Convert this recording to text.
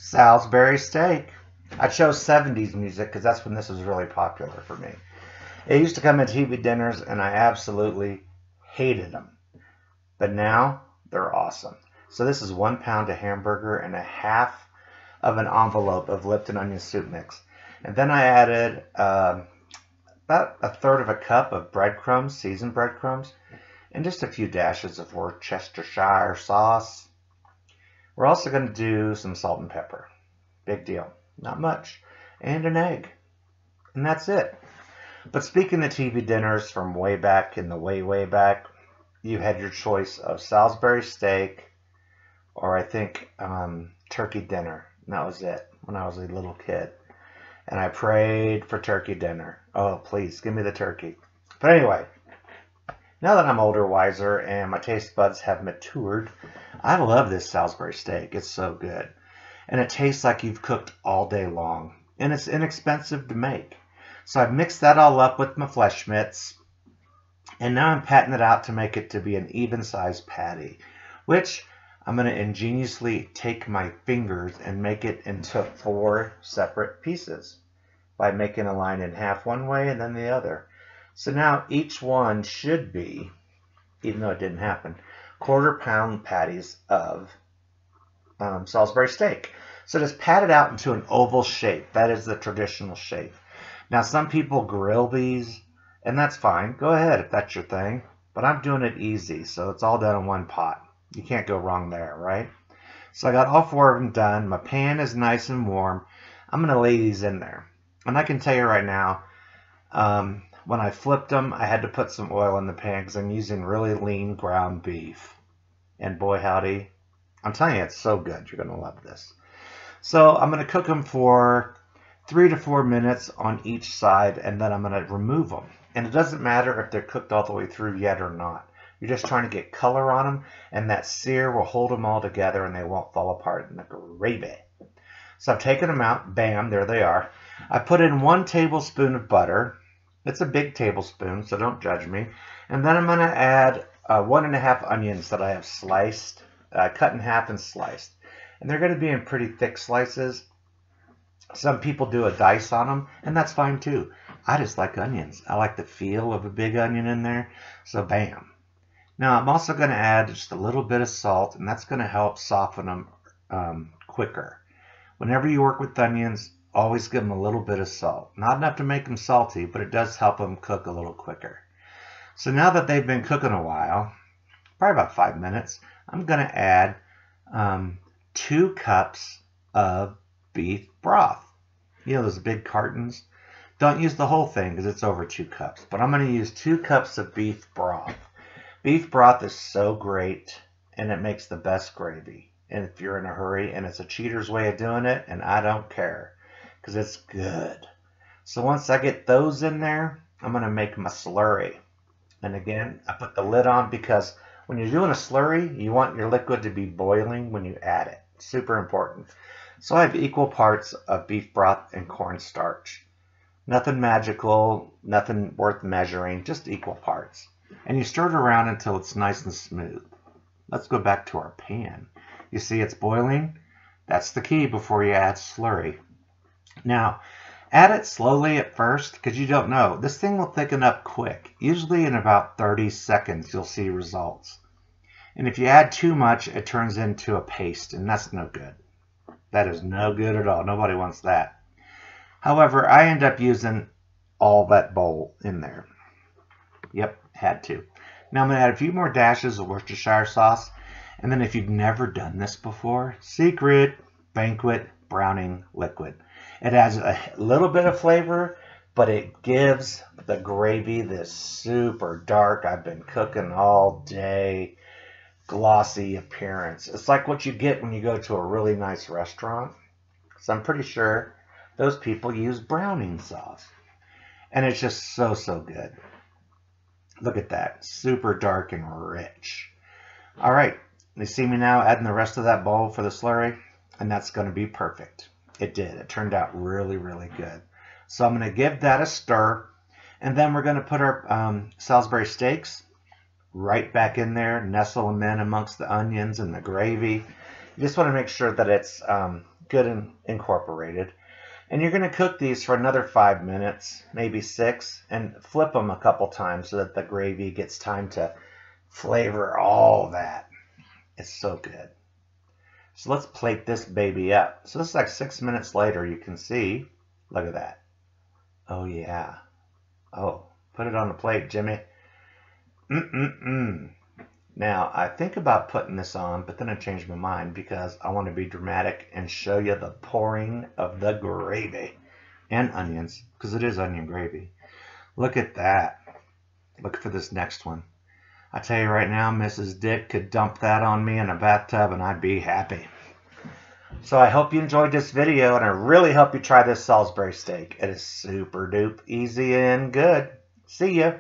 Salisbury steak. I chose 70s music because that's when this was really popular for me. It used to come in TV dinners and I absolutely hated them. But now they're awesome. So this is 1 pound of hamburger and a half of an envelope of Lipton onion soup mix. And then I added about a third of a cup of breadcrumbs, seasoned breadcrumbs, and just a few dashes of Worcestershire sauce. We're also going to do some salt and pepper. Big deal. Not much. And an egg. And that's it. But speaking of TV dinners from way back in the way back, you had your choice of Salisbury steak or I think turkey dinner. And that was it when I was a little kid. And I prayed for turkey dinner. Oh, please, give me the turkey. But anyway, now that I'm older, wiser, and my taste buds have matured, I love this Salisbury steak. It's so good. And it tastes like you've cooked all day long. And it's inexpensive to make. So I've mixed that all up with my flesh mitts. And now I'm patting it out to make it to be an even-sized patty, which I'm going to ingeniously take my fingers and make it into 4 separate pieces by making a line in half one way and then the other. So now each one should be, even though it didn't happen, 1/4 pound patties of Salisbury steak. So just pat it out into an oval shape. That is the traditional shape. Now some people grill these, and that's fine. Go ahead if that's your thing. But I'm doing it easy, so it's all done in one pot. You can't go wrong there, right? So I got all 4 of them done. My pan is nice and warm. I'm going to lay these in there. And I can tell you right now, when I flipped them, I had to put some oil in the pan because I'm using really lean ground beef. And boy howdy, I'm telling you, it's so good. You're going to love this. So I'm going to cook them for 3 to 4 minutes on each side, and then I'm going to remove them. And it doesn't matter if they're cooked all the way through yet or not. You're just trying to get color on them, and that sear will hold them all together and they won't fall apart in the gravy. So I've taken them out. Bam, there they are. I put in 1 tablespoon of butter. It's a big tablespoon, so don't judge me. And then I'm going to add 1½ onions that I have sliced, cut in half and sliced. And they're going to be in pretty thick slices. Some people do a dice on them, and that's fine too. I just like onions. I like the feel of a big onion in there. So bam. Now I'm also going to add just a little bit of salt, and that's going to help soften them quicker. Whenever you work with onions, always give them a little bit of salt. Not enough to make them salty, but it does help them cook a little quicker. So now that they've been cooking a while, probably about 5 minutes, I'm going to add 2 cups of beef broth. You know those big cartons? Don't use the whole thing because it's over 2 cups. But I'm going to use 2 cups of beef broth. Beef broth is so great, and it makes the best gravy. And if you're in a hurry, and it's a cheater's way of doing it, and I don't care because it's good. So once I get those in there, I'm going to make my slurry. And again, I put the lid on because when you're doing a slurry, you want your liquid to be boiling when you add it. Super important. So I have equal parts of beef broth and cornstarch. Nothing magical, nothing worth measuring, just equal parts. And you stir it around until it's nice and smooth. Let's go back to our pan. You see it's boiling? That's the key before you add slurry. Now, add it slowly at first because you don't know. This thing will thicken up quick. Usually in about 30 seconds you'll see results. And if you add too much, it turns into a paste, and that's no good. That is no good at all. Nobody wants that. However, I end up using all that bowl in there. Yep, had to. Now I'm going to add a few more dashes of Worcestershire sauce. And then if you've never done this before, secret, banquet browning liquid. It adds a little bit of flavor, but it gives the gravy this super dark, I've been cooking all day, glossy appearance. It's like what you get when you go to a really nice restaurant. So I'm pretty sure those people use browning sauce. And it's just so, so good. Look at that. Super dark and rich. All right. You see me now adding the rest of that bowl for the slurry? And that's going to be perfect. It did. It turned out really, really good. So I'm going to give that a stir. And then we're going to put our Salisbury steaks right back in there. Nestle them in amongst the onions and the gravy. You just want to make sure that it's good and incorporated. And you're going to cook these for another 5 minutes, maybe 6, and flip them a couple times so that the gravy gets time to flavor all that. It's so good. So let's plate this baby up. So this is like 6 minutes later. You can see, look at that. Oh yeah. Oh, put it on the plate, Jimmy. Now, I think about putting this on, but then I changed my mind because I want to be dramatic and show you the pouring of the gravy and onions, because it is onion gravy. Look at that. Look for this next one. I tell you right now, Mrs. Dick could dump that on me in a bathtub and I'd be happy. So I hope you enjoyed this video, and I really hope you try this Salisbury steak. It is super duper easy and good. See ya.